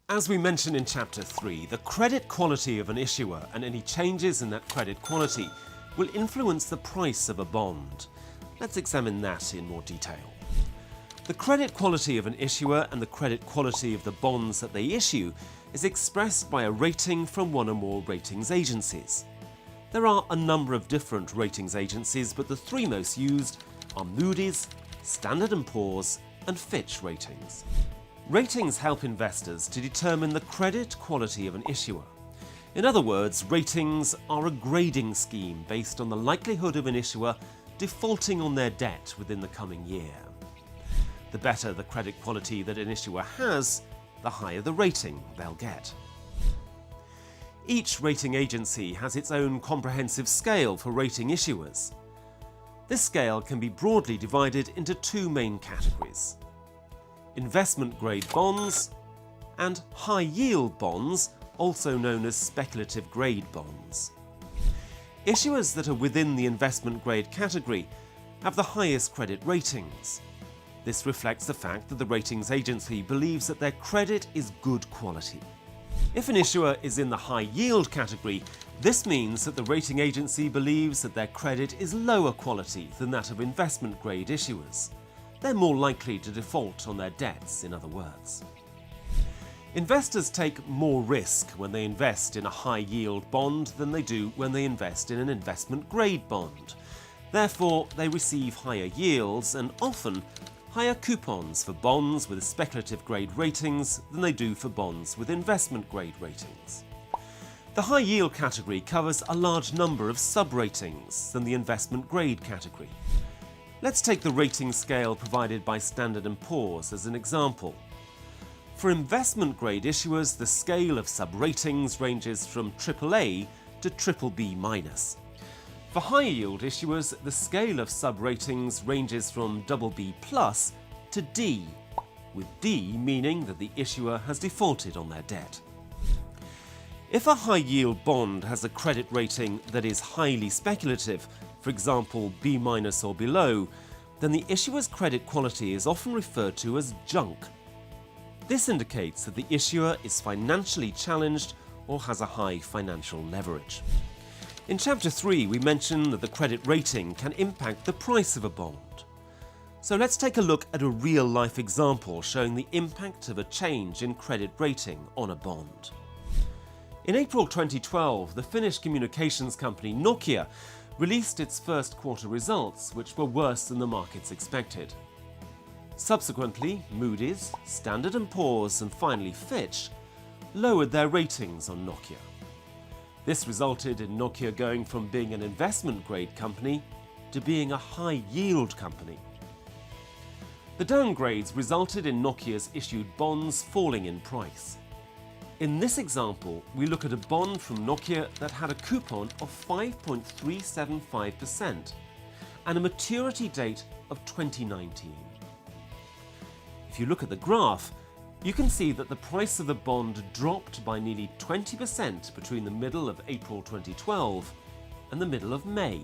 As we mentioned in Chapter 3, the credit quality of an issuer and any changes in that credit quality will influence the price of a bond. Let's examine that in more detail. The credit quality of an issuer and the credit quality of the bonds that they issue is expressed by a rating from one or more ratings agencies. There are a number of different ratings agencies, but the three most used are Moody's, Standard & Poor's, and Fitch ratings. Ratings help investors to determine the credit quality of an issuer. In other words, ratings are a grading scheme based on the likelihood of an issuer defaulting on their debt within the coming year. The better the credit quality that an issuer has, the higher the rating they'll get. Each rating agency has its own comprehensive scale for rating issuers. This scale can be broadly divided into two main categories: investment-grade bonds and high-yield bonds, also known as speculative-grade bonds. Issuers that are within the investment-grade category have the highest credit ratings. This reflects the fact that the ratings agency believes that their credit is good quality. If an issuer is in the high-yield category, this means that the rating agency believes that their credit is lower quality than that of investment-grade issuers. They're more likely to default on their debts, in other words. Investors take more risk when they invest in a high-yield bond than they do when they invest in an investment-grade bond. Therefore, they receive higher yields and often higher coupons for bonds with speculative-grade ratings than they do for bonds with investment-grade ratings. The high-yield category covers a large number of sub-ratings than the investment-grade category. Let's take the rating scale provided by Standard & Poor's as an example. For investment-grade issuers, the scale of sub-ratings ranges from AAA to BBB-. For high-yield issuers, the scale of sub-ratings ranges from BB+ to D, with D meaning that the issuer has defaulted on their debt. If a high-yield bond has a credit rating that is highly speculative, for example B- or below, then the issuer's credit quality is often referred to as junk. This indicates that the issuer is financially challenged or has a high financial leverage. In Chapter 3, we mentioned that the credit rating can impact the price of a bond. So let's take a look at a real-life example showing the impact of a change in credit rating on a bond. In April 2012, the Finnish communications company Nokia released its first quarter results, which were worse than the markets expected. Subsequently, Moody's, Standard & Poor's and finally Fitch lowered their ratings on Nokia. This resulted in Nokia going from being an investment-grade company to being a high-yield company. The downgrades resulted in Nokia's issued bonds falling in price. In this example, we look at a bond from Nokia that had a coupon of 5.375% and a maturity date of 2019. If you look at the graph, you can see that the price of the bond dropped by nearly 20% between the middle of April 2012 and the middle of May